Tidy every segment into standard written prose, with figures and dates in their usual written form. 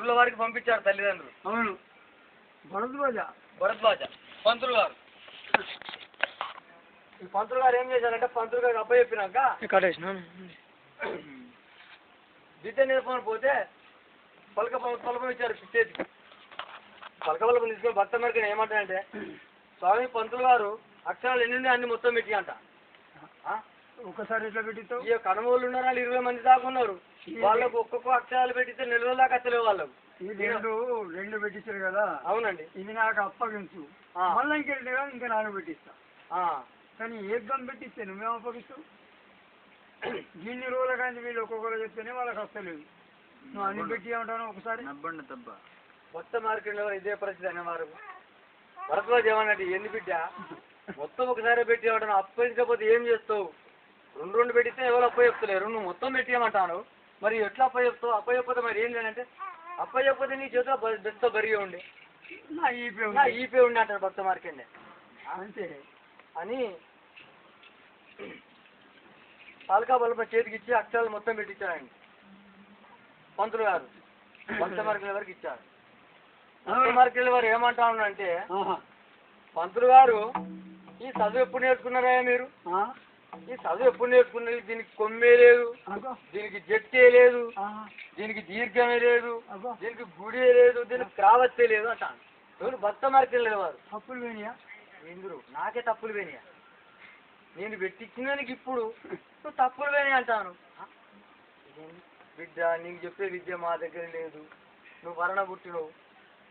ఊర్ల వారికి పంపించారు తల్లిదండ్రులు. అవును. భరద్వాజ పంతులు గారు. ఈ పంతులు గారు ఏం చేశారంటే పంతులు గారికి అప్పచెప్పినాక విద్య నేర్పమని పోతే పలకం ఇచ్చారు చేతికి. పలకం తీసుకొని భర్త మేరకు ఏమంటారంటే, స్వామి పంతులు గారు అక్షరాలు ఎన్ని అన్ని మొత్తం పెట్టి అంట. ఒకసారి ఎట్లా పెట్టిస్తావు? ఇక కనుమోళ్ళు ఉన్నారా 20 మంది దాకా ఉన్నారు. వాళ్ళకు ఒక్కొక్క అక్షరాలు పెట్టిస్తే 4 రోజుల దాకా అచ్చలేవు వాళ్ళకు. రెండు పెట్టించారు కదా. అవునండి. ఇది నాకు అప్పగించు, మళ్ళీ ఇంకెండు కదా ఇంకా నాకు పెట్టిస్తా. కానీ ఏ గమ్ పెట్టిస్తే నువ్వేం అప్పగిస్తావు? ఇన్ని రోజుల కానీ వీళ్ళు ఒక్కొక్కరు చెప్తేనే వాళ్ళకి వస్తలేదు. నువ్వు అన్ని పెట్టి ఉంటాను ఒకసారి నబ్బండి తప్ప. మొత్తం మార్కెట్లో ఇదే పరిస్థితి అనేవారు. భరద్వాజ ఏమన్నట్టు ఎన్ని బిడ్డ మొత్తం ఒకసారి పెట్టి ఉంటాను, అప్పగించకపోతే ఏం చేస్తావు? రెండు పెట్టిస్తే ఎవరు అప్ప చెప్తలేరు, నువ్వు మొత్తం పెట్టియమంటాను, మరి ఎట్లా అప్ప చెప్తావు? అప్ప చెప్పకపోతే మరి ఏం లేదంటే, అప్ప చెప్పకపోతే నీ చేతిలో బెస్త బరిగా ఉండి నా ఈపే ఉండి అంటారు భక్త మార్కెండే. అంతే అని పాలకా బలప చేతికి ఇచ్చి అక్షరాలు మొత్తం పెట్టించారండి పంతులు గారు. భక్త మార్కెట్ వరకు ఇచ్చారు. భక్త మార్కెట్ వారు ఏమంటా ఉన్నారంటే, పంతులు గారు ఈ చదువు ఎప్పుడు నేర్చుకున్నారా మీరు? ఈ చదువు ఎప్పుడు నేర్చుకున్నది? దీనికి కొమ్మే లేదు, దీనికి జట్టే లేదు, దీనికి దీర్ఘమే లేదు, దీనికి గుడే లేదు, దీనికి క్రావత్తే లేదు అంటాను. ఎవరు భక్త మార్కెట్ వారు. తప్పులు పోయినాయా? ఎందుకు నాకే తప్పులు పోయినాయా? నేను పెట్టించినానికి ఇప్పుడు నువ్వు తప్పులు పోయినాయి అంటాను. విద్య నీకు చెప్పే విద్య మా దగ్గర లేదు, నువ్వు వరణ పుట్టినవు,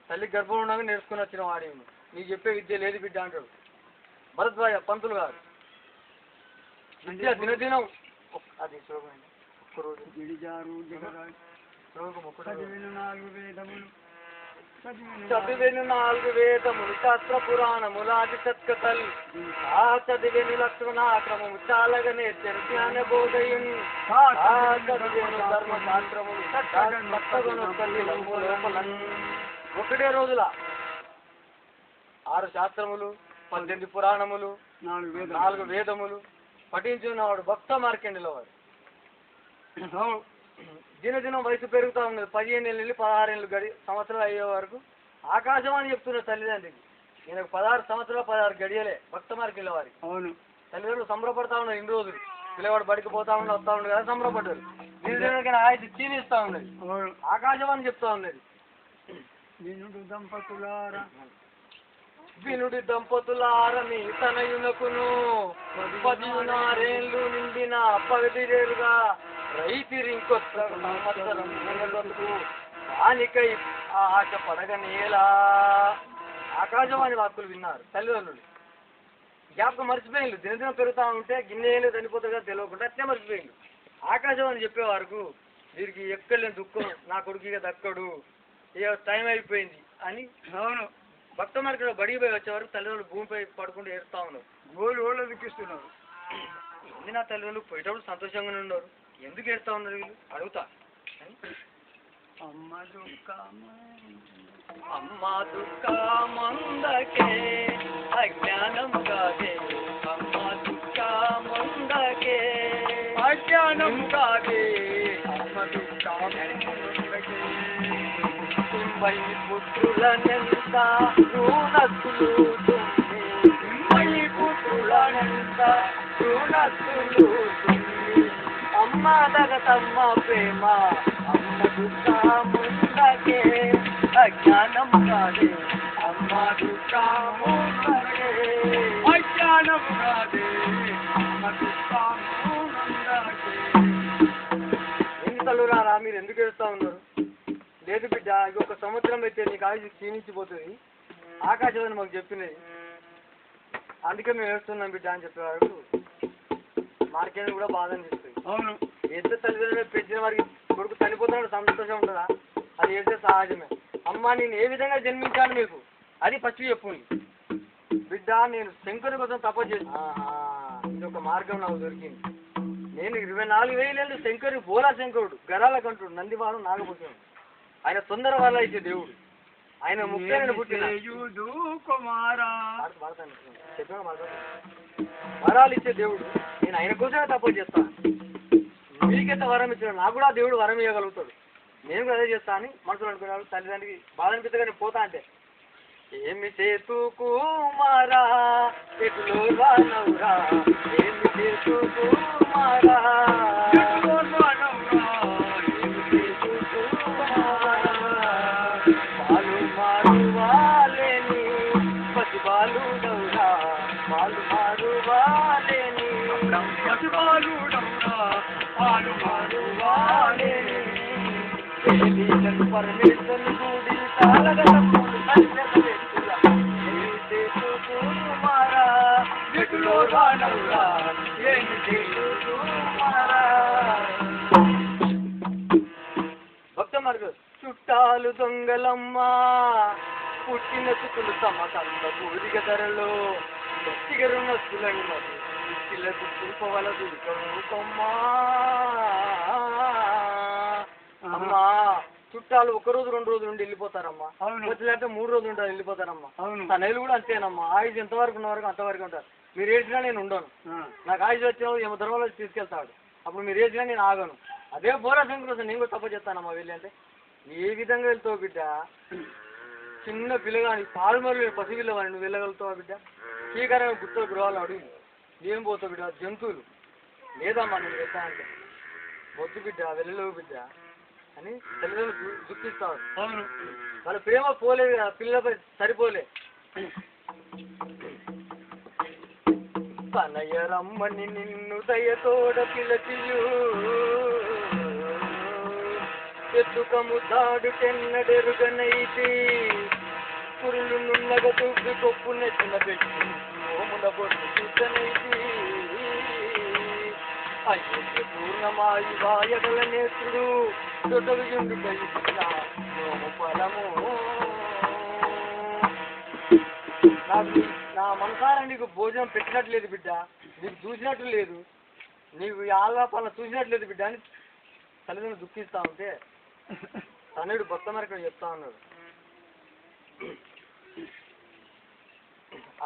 తల్లి గర్భం ఉండగా నేర్చుకుని వచ్చిన వాడి, నీకు చెప్పే విద్య లేదు బిడ్డ అంటాడు భరద్వాజ పంతులు గారు. విద్య దినదినం అది ఒక్కరోజు చదివేను 4 వేదములు శాస్త్ర పురాణములాది సత్కథలు చదివేను లక్షణాక్రమము చాలగా నేర్చరు జ్ఞాన బోధయుని చదివేను ధర్మశాస్త్రములు ఒకటే రోజుల 6 శాస్త్రములు 18 పురాణములు 4 వేదములు పఠించున్నవాడు భక్త మార్కండిలో వాడు. దినదినం వయసు పెరుగుతూ ఉన్నది. 15 ఏళ్ళు 16 ఏళ్ళు సంవత్సరాలు అయ్యే వరకు ఆకాశవాణి చెప్తున్న తల్లిదండ్రులకి. నేను 16 సంవత్సరాలు 16 గడియలే భక్త మార్కండిలో వారికి. అవును. తల్లిదండ్రులు సంబరపడతా ఉన్నారు. ఇన్ని రోజులు పిల్లవాడు బడికి పోతా ఉండి వస్తా ఉండే కదా సంబరపడ్డారు. దినదిన ఆయన క్షీణిస్తా ఉన్నది. ఆకాశవాణి చెప్తా ఉన్నది, వినుడి దంపతులార మీ తనయునకును 16 నిండిన పగటిరేరుగా రైతిరింకొత్త సంవత్సరం దానికై ఆశ పడగనేలా. ఆకాశవాణి వాక్కులు విన్నారు తల్లిదండ్రులు. జ్ఞాపకం మర్చిపోయిండు. దినదినం పెరుగుతా ఉంటే గిన్నెలు చనిపోతారు కదా తెలియకుండా అట్లే మర్చిపోయిండు. ఆకాశవాణి చెప్పే వరకు వీరికి ఎక్కలేని దుఃఖం, నా కొడుకుగా దక్కడు, ఏ టైం అయిపోయింది అని. అవును. భక్త మార్కెట్ బడికి పోయి వచ్చే వరకు తల్లిదండ్రులు భూమిపై పడుకుంటూ ఏడుస్తా ఉన్నారు. ఓళ్ళు దుఃఖిస్తున్నారు. ఏంది నా తల్లిదండ్రులు పోయేటప్పుడు సంతోషంగానే ఉన్నారు, ఎందుకు ఏడుస్తా ఉన్నారు వీళ్ళు అడుగుతా. అమ్మ దుఃఖమందకే అజ్ఞానం కాదే, అమ్మ దుఃఖమందకే అజ్ఞానం కాదే, అమ్మ దుఃఖమందకే. తుంబై పుత్రులనెంత రుణస్తులు తుమ్మి, తుంబై పుత్రులనెంత రుణస్తులు తుమ్మి, అమ్మ దగతమ్మ ప్రేమ అమ్మ దుఃఖముందకే అజ్ఞానం కాదే, అమ్మ దుఃఖముందకే అజ్ఞానం కాదే, అమ్మ దుఃఖముందకే. ఎన్ని రారా మీరు ఎందుకు ఏడుస్తా ఉన్నారు? లేదు బిడ్డ, ఇది 1 సంవత్సరం అయితే నీకు ఆయుష్ క్షీణించిపోతుంది, ఆకాశవాణి మాకు చెప్పినది, అందుకే మేము ఏడుస్తున్నాం బిడ్డ అని చెప్పేవారు. మార్కెట్ కూడా బాధ అనిపిస్తుంది. అవును. ఎంత తల్లిదండ్రులు పెంచిన వారికి కొడుకు చనిపోతున్నాడు సంతోషం ఉంటుందా? అది ఏడితే సహజమే. అమ్మ నేను ఏ విధంగా జన్మించాను మీకు అది ఫస్ట్ చెప్పు. బిడ్డ నేను శంకరుని కోసం తపస్సు చేసి ఇది ఒక మార్గం నాకు దొరికింది. నేను 24,000 ఏళ్ళు శంకరుడు, బోలా శంకరుడు, గరాల కంటుడు, నందివారం నాగభూషణుడు. ఆయన తొందర వల్ల ఇచ్చే దేవుడు, ఆయన ముఖ్యమైన పుట్టిన వరాలు ఇచ్చే దేవుడు. నేను ఆయన కోసమే తపస్సు చేస్తాను. మీకెంత వరం ఇచ్చాడు, నాకు కూడా దేవుడు వరం ఇవ్వగలుగుతాడు. నేను కూడా అదే చేస్తా అని మనసులో అనుకున్నాడు. తల్లిదండ్రికి బాధ అనిపిస్తే కానీ పోతా అంటే ఏమి చేతుకు మారా ఎటులో రానవురా ఏమి చేతుకు మారా బాలు మారు వాలేని పసి బాలు డౌరా బాలు మారు వాలేని పసి బాలు డౌరా బాలు మారు వాలేని పరమేశ్వరు గుడి తాళగలములు సంజగలెత్తులా ఏమి చేతుకు మారా ఎటులో రానవురా ఏమి చేతుకు మారా. భక్త మార్గం చుట్టాలు దొంగలమ్మా పుట్టిన చుట్టులు తమ కంద పూరిగ ధరలో గట్టిగరు నస్తులని మరి పిల్ల దుఃఖవల దుర్గమ్మా. అమ్మా చుట్టాలు 1 రోజు 2 రోజులు ఉండి వెళ్ళిపోతారమ్మా. వచ్చినట్టే 3 రోజులు ఉంటారు వెళ్ళిపోతారమ్మా. తనలు కూడా అంతేనమ్మా. ఆయుష్ ఎంతవరకు ఉన్న వరకు అంతవరకు ఉంటారు. మీరు ఏడ్చినా నేను ఉండను. నాకు ఆయుష్ వచ్చిన ఏమో ధర్మంలో తీసుకెళ్తాడు. అప్పుడు మీరు ఏడ్చినా నేను ఆగను. అదే బోరా శంకర్ కోసం నేను కూడా తప్ప చేస్తానమ్మా. వెళ్ళి అంటే ఏ విధంగా వెళ్తావు బిడ్డ? చిన్న పిల్లగాని పాల్మరు పసిపిల్లవాడిని నువ్వు వెళ్ళగలుగుతావా బిడ్డ? చీకరమైన గుర్తు గృహాలు అడుగు ఏం పోతావు బిడ్డ? జంతువులు లేదమ్మా నేను వెళ్తా అంటే వద్దు బిడ్డ వెళ్ళలేవు బిడ్డ అని తల్లిదండ్రులు దుఃఖిస్తాడు. వాళ్ళ ప్రేమ పోలేదు కదా పిల్లలపై సరిపోలే. తనయ రమ్మని నిన్ను దయతోడ పిలచియు ఎత్తుకము దాడు తెన్నడెరుగనైతి కురులు నున్నగ తూపి కొప్పు నెచ్చిన పెట్టి ఓముల బొట్టు చూచనైతి అయ్యే పూర్ణమాయి వాయగల నేత్రుడు దొడవియుండు కలిసిన నోము ఫలము. నాకు నా మనసారా నీకు భోజనం పెట్టినట్లేదు బిడ్డ, నీకు చూసినట్లు లేదు, నీకు ఆల్వాపాలన చూసినట్లేదు బిడ్డ అని తల్లిదండ్రులు దుఃఖిస్తా ఉంటే తనుడు భక్త మరకడు చెప్తా ఉన్నాడు.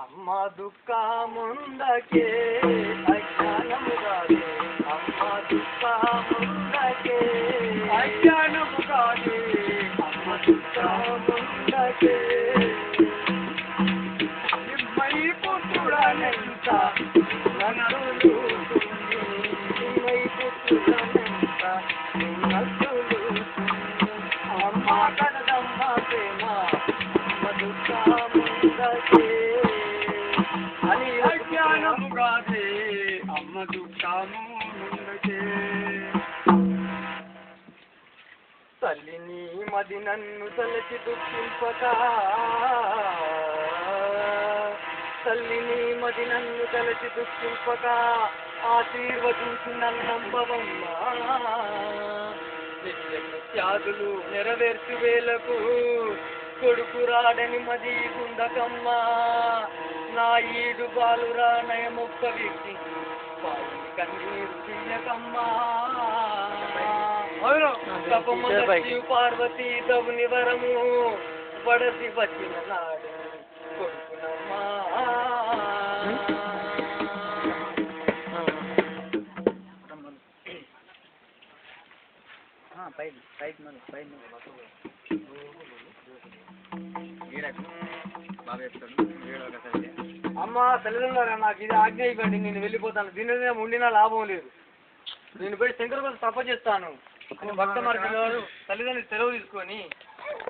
అమ్మ దుఃఖముందకే అజ్ఞానముగానే అమ్మ దుఃఖముందకే అజ్ఞానముగానే అమ్మ దుఃఖముందకే నిమ్మై పుత్రుడనంత నన్నులు నిమ్మై పుత్రుడనంత నన్నులు అమ్మ కనదమ్మ ప్రేమ అమ్మ దుఃఖముందకే అని అజ్ఞానముగానే అమ్మ దుఃఖము ముందకే. తల్లిని మది నన్ను తలచి దుఃఖింపక తల్లిని మది నన్ను తలచి దుఃఖింపక ఆశీర్వదించి నన్నంబవమ్మా. నిత్యాదులు నెరవేర్చు వేలకు కొడుకు రాడని మది గుండకమ్మా. నా ఈడు బాలురా నయమొక్క వ్యక్తి కన్నీరు తీయకమ్మా. పార్వతీ తవుని వరము పడసి వచ్చిన నాడు కొడుకునమ్మా. అమ్మా తల్లిదండ్రులారా నాకు ఇది ఆజ్ఞ ఇవ్వండి, నేను వెళ్ళిపోతాను. దీని మీద ఉండినా లాభం లేదు. నేను పోయి శంకర్ కోసం తప్ప చేస్తాను అని భక్త మార్గంలో తల్లిదండ్రులు సెలవు తీసుకొని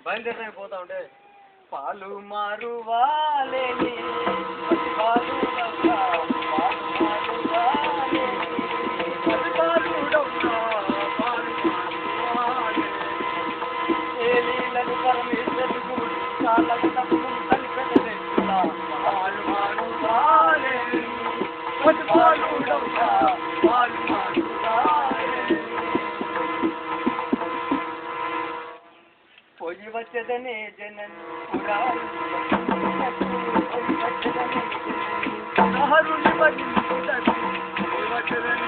బయలుదేరడానికి పోతా ఉంటే పాలు మారు వాలేని పాలు ఏలీలను పరమేశ్వరు గుడి చాలా తప్పులు కలిపెట్టలే పాలు మారు వాలేని పాలు పాలు మారు పోయి వచ్చేదనే జనని హరుని భజించుటకు వచ్చేదని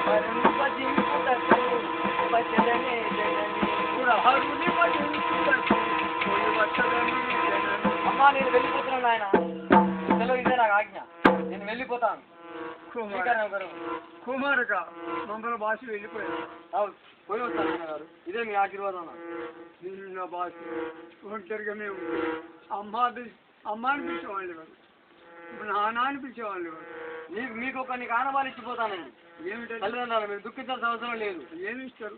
హరుని భజించుటకు వచ్చేదనే జనని హరుని భజించుటకు వచ్చేదని జనని. అమ్మా నేను వెళ్ళిపోతున్నాను ఆయన సెలవు ఇదే నాకు ఆజ్ఞ, నేను వెళ్ళిపోతాను. కుమారక మంగళ భాష వెళ్ళిపోయారు. పోయి వస్తాను గారు, ఇదే మీ ఆశీర్వాదం. నిన్న భాష ఒంటరిగా మేము అమ్మాని పిలిచేవాళ్ళు కాదు, నాన్నని పిలిచేవాళ్ళు కాదు. మీకు నీకు ఆనవాళ్ళు ఇచ్చిపోతానండి. ఏమిటంటే తల్లిదండ్రులు మీరు దుఃఖించాల్సిన అవసరం లేదు. ఏమి ఇస్తారు?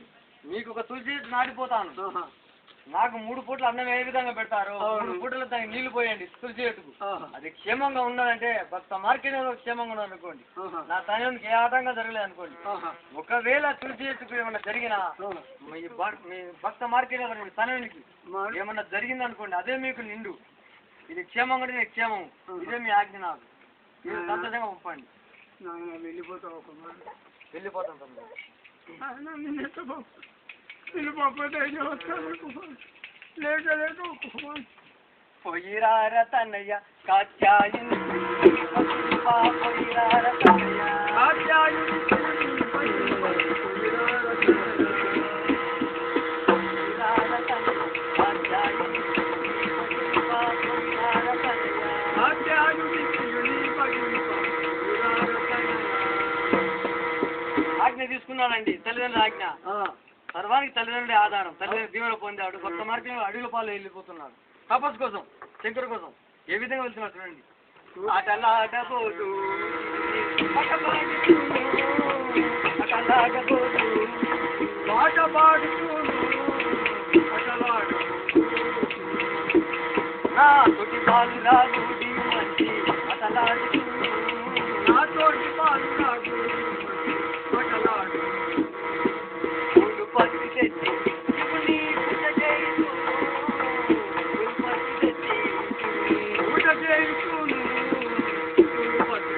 మీకు ఒక తులసి నాటిపోతాను. నాకు 3 పూటలు అన్నం ఏ విధంగా పెడతారు, 3 పూటలు దానికి నీళ్లు పోయండి తులసి చెట్టుకు. అది క్షేమంగా ఉన్నదంటే భక్త మార్కెట్లో క్షేమంగా ఉన్నది అనుకోండి, నా తనకి ఏ ఆటంగా జరగలేదు అనుకోండి. ఒకవేళ తులసి చెట్టుకు ఏమన్నా జరిగినా మీ భక్త మార్కెట్ మీ తనకి ఏమన్నా జరిగింది అనుకోండి, అదే మీకు నిండు. ఇది క్షేమంగా ఉంటే క్షేమం. ఇదే మీ ఆజ్ఞ. నాకు మీరు సంతోషంగా పంపండి. వెళ్ళిపోతావు వెళ్ళిపోతాం లేక లేక పొయ్యిరార తన్నయ్య కాత్యాయుని పొయ్యిరార తన్నయ్య కాత్యాయుని ఆజ్ఞ తీసుకున్నానండి. తల్లిదండ్రుల ఆజ్ఞ. సర్వానికి తల్లిదండ్రులే ఆధారం. తల్లిదండ్రులు దీవెన పొందాడు. భక్త మార్గంలో అడవుల పాలు వెళ్ళిపోతున్నాడు. తపస్సు కోసం, శంకరు కోసం. ఏ విధంగా వెళ్తున్నాడు చూడండి. అటలాడబోదు పాట పాడుతూ నా తోటి పాలు రాగు మంచి అటలాడుతూ నా తోటి పాలు రాగు అటలాడు పూలు పచ్చి తెచ్చి శివుని పూజ చేయుతూ పూలు పచ్చి తెచ్చి పూజ చేయుతూను పూలు పచ్చి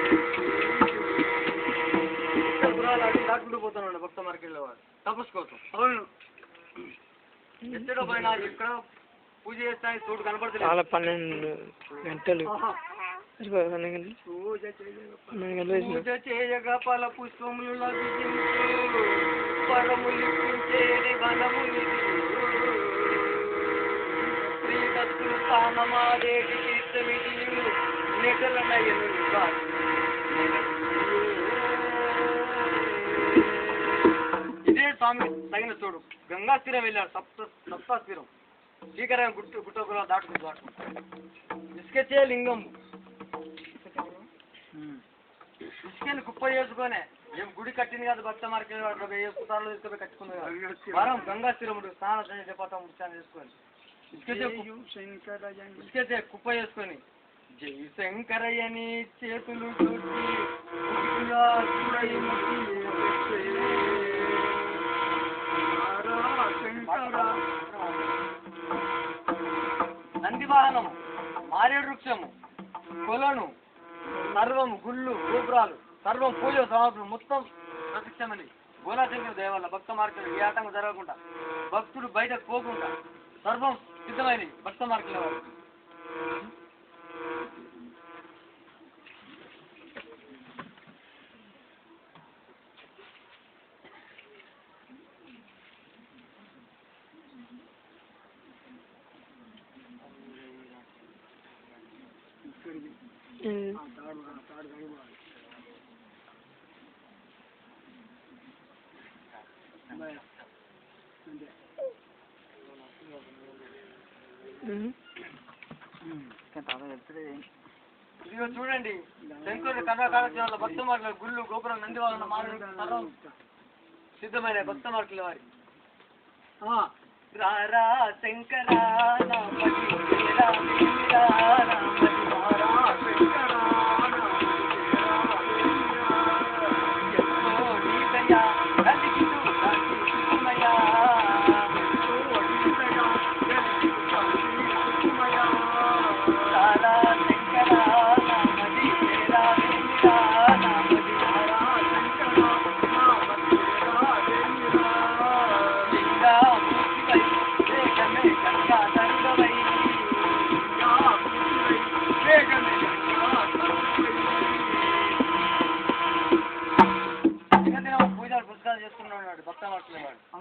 దాటుకుంటూ పోతున్నాడు భక్త మార్కెట్లో వాడు తపస్సు కోసం. అవును, ఎక్కడో పోయినా ఎక్కడ పూజ చేస్తాను చోటు కనపడలేదు. చాలా 12 గంటలు పూజ చేయగా పల పుష్పములు లభించు పరములు చేరి వనములు శ్రీదత్తులు స్థానమాదేటి తీర్థమిటి నెటల నయను ఇదే స్వామి తగిన చోడు. గంగాస్థిరం వెళ్ళాడు. సప్తాస్థిరం శ్రీకర గుట్టకుల దాటుకుంటూ ఇసుకచే లింగం. ఇసుకని కుప్ప చేసుకొని ఏం గుడి కట్టింది కదా భక్త మార్కెట్ పుతాలు తీసుకొని కట్టుకుంది కదా. వరం గంగాస్థిరముడు స్నాన జపతం ఉచ్చారణ చేసుకొని ఇసుకచే కుప్ప చేసుకొని జై శంకరయ్యని చేతులు నంది వాహనము, మారేడు వృక్షము, కొలను, సర్వం గుళ్ళు గోపురాలు, సర్వం పూజ సమర్పణ మొత్తం ప్రతిష్టమని గోలాశంకర దేవాల భక్త మార్కెట్ ఏ ఆటంకం జరగకుండా భక్తుడు బయటకు పోకుండా సర్వం సిద్ధమైనవి భక్త మార్కెట్ వారు. ఇదిగో చూడండి, శంకరుడు కర్ణాటక భక్త మార్కుల గుళ్ళు గోపురం నందివాళ్ళ మానవుడు సర్వం సిద్ధమైన భక్త మార్కుల వారి. రారా శంకరా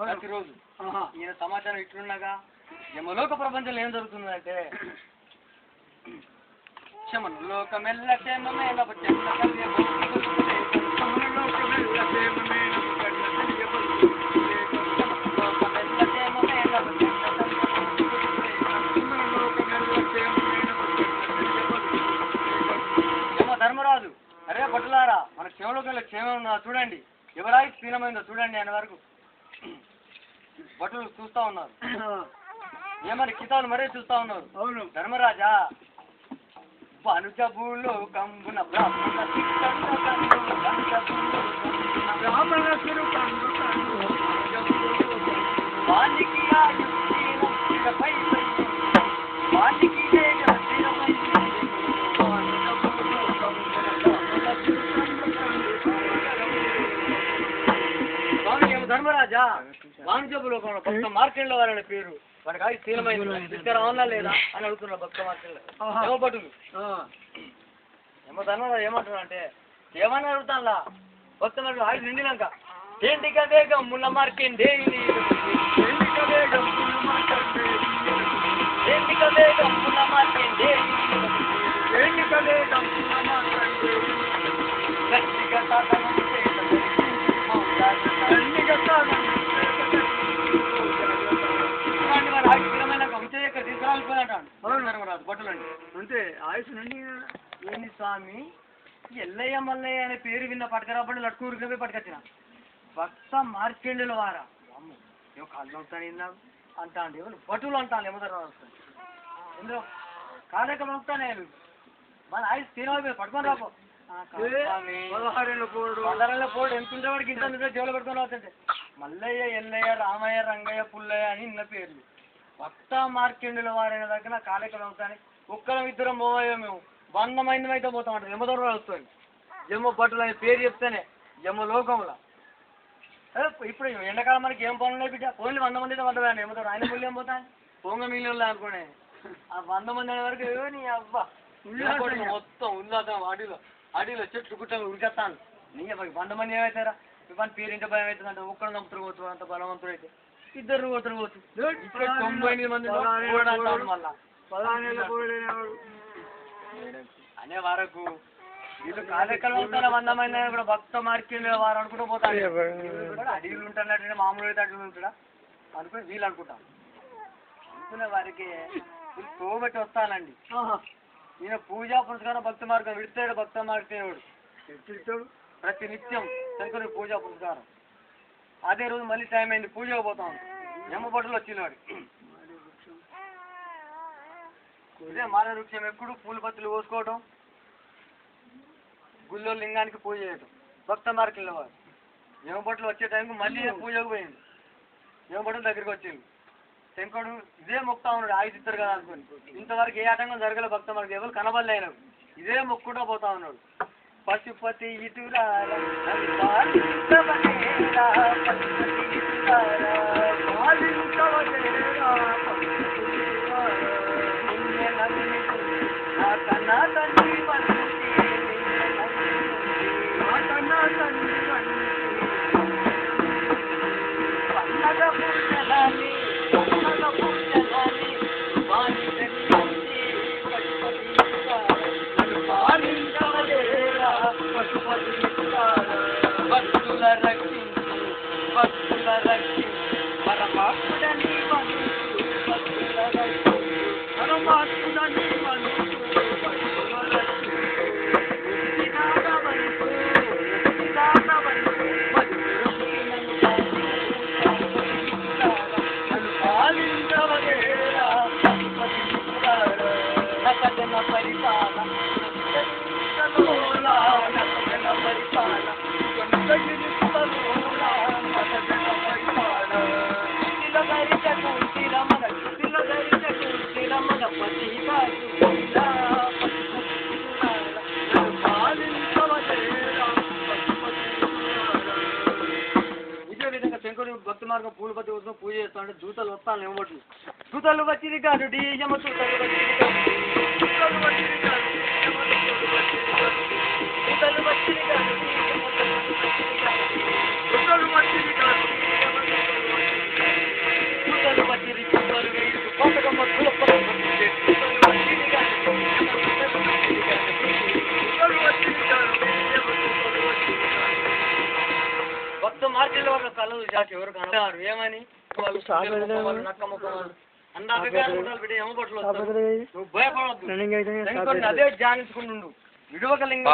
ప్రతిరోజు ఈయన సమాచారం ఇట్లున్నాగా యమలోక ప్రపంచంలో ఏం జరుగుతుందంటే క్షమలోకమెల్ల క్షేమమేనపు చెట్ల కలిగే ధర్మరాజు అరే భటులారా మన క్షేమలోకంలో క్షేమం ఉన్నా చూడండి ఎవరాయి క్షీణమైందో చూడండి అనే వరకు భటులు చూస్తా ఉన్నారు. ఏమని కితాలు మరే చూస్తా ఉన్నారు. అవును ధర్మరాజా వనుజభూలో కంబున బ్రాహ్మణ వానికి ఆయుపై వానికి ధర్మరాజా వాణిజ్యపు లోకంలో భక్త మార్కెట్లో వారనే పేరు వాడికి ఆగి స్థిరమైంది ఇక్కడ అవునా లేదా అని అడుగుతున్నా భక్త మార్కెట్లో ఏమో భటులు ఏమో ధర్మరాజు ఏమంటున్నా అంటే ఏమని అడుగుతానులా భక్త మార్కెట్ ఆగి నిండినాక ఏంటి వేగం మున్న మార్కెండే ఏంటి వేగం మున్న మార్కెండే అంతే ఆయుష్ నుండి ఏంటి స్వామి ఎల్లయ్య మల్లయ్య అనే పేరు విన్న పట్టుకరాబడి లట్టుకూరుగా పట్టుకొచ్చిన భక్త మార్కెండుల వారా ఏమో కళ్ళు అవుతాను విన్నాం అంటా అండి ఎవరు భటులు అంటాను ఏమో ఎందులో కాదక పంపుతానే మన ఆయుష్ తినవి పట్టుకొని రాపో 16 పోడు ఎంత ఉండేవాడికి ఇంత జోలు పెట్టుకొని అవుతుంటే మల్లయ్య ఎల్లయ్య రామయ్య రంగయ్య పుల్లయ్య అని ఇన్న పేర్లు భక్త మార్కెండుల వారైన దగ్గర కాలేకలు అవుతాయి ఒక్కరం ఇద్దరం పోయో మేము 100 మంది అయితే పోతామంటారు యమ దూరం వస్తుంది జమ్మ భటులు అనే పేరు చెప్తేనే జమ్మ లోకంలో ఇప్పుడు ఎండాకాలం మనకి ఏం పనులు బిడ్డ ఓన్లీ 100 మంది అయితే 100 వేయండి ఏమవుతారు ఆయన పుల్లు ఏం పోతాను పొంగ మిగిలిన అనుకోండి ఆ 100 మంది అనే వరకు నీ అబ్బా మొత్తం ఉల్లాసం అడవిలో చెట్లు గుట్టలు ఉరికెత్తాను నీ 100 మంది ఏమవుతారా ఇవన్నీ పేరు ఇంత భయం అవుతుంది అంటే ఒక్కరు నమ్ముతారు పోతు అంత బలవంతుడు అయితే ఇద్దరు పోతారు పోతు ఇప్పుడు 98 మంది అనే వరకు వీళ్ళు కార్యక్రమం ఉంటారా 100 మంది కూడా భక్త మార్కెట్ వారు అనుకుంటూ పోతారు అడవిలు ఉంటున్నట్టు మామూలు అయితే అడవులు ఉంటాడా అనుకుని వీళ్ళు అనుకుంటాం అనుకునే వారికి తోబెట్టి వస్తానండి ఈయన పూజా పురస్కారం భక్త మార్గం విడతాడు భక్త మార్గేయుడు ప్రతి నిత్యం శంకరుని పూజా పురస్కారం అదే రోజు మళ్ళీ టైం అయింది పూజకు పోతాం యమ బట్టలు వచ్చినవాడు ఇదే మాల వృక్షం ఎప్పుడు పూల పత్తులు కోసుకోవటం గుళ్ళో లింగానికి పూజ చేయటం భక్త మార్కెట్లో వాడు యమ బట్టలు వచ్చే టైంకి మళ్ళీ పూజకు పోయింది యమ బట్టలు దగ్గరికి వచ్చింది శంకరుడు ఇదే మొక్తా ఉన్నాడు ఆయుధిస్తారు కదా అనుకుని ఇంతవరకు ఏ ఆటంకం జరగలే భక్త మార్గం ఎవరు కనబడలే అయినాడు ఇదే మొక్కుంటూ పోతా ఉన్నాడు పశుపతి ఇటురా భక్తుల రక్షి పరమాత్ముడని భక్తి మార్గం పూల పత్తి కోసం పూజ చేస్తా అంటే దూతలు వస్తాను ఏమొట్టు దూతలు వచ్చింది కాదు డీజమ కళ్ళు చూసాక ఎవరు కనబడారు ఏమని వాళ్ళు నక్క ముఖం వాళ్ళు అన్న అభిప్రాయాలు బిడ్డ ఏమో పట్ల నువ్వు భయపడవద్దు అదే ధ్యానించుకుంటుండు విడువకలింగ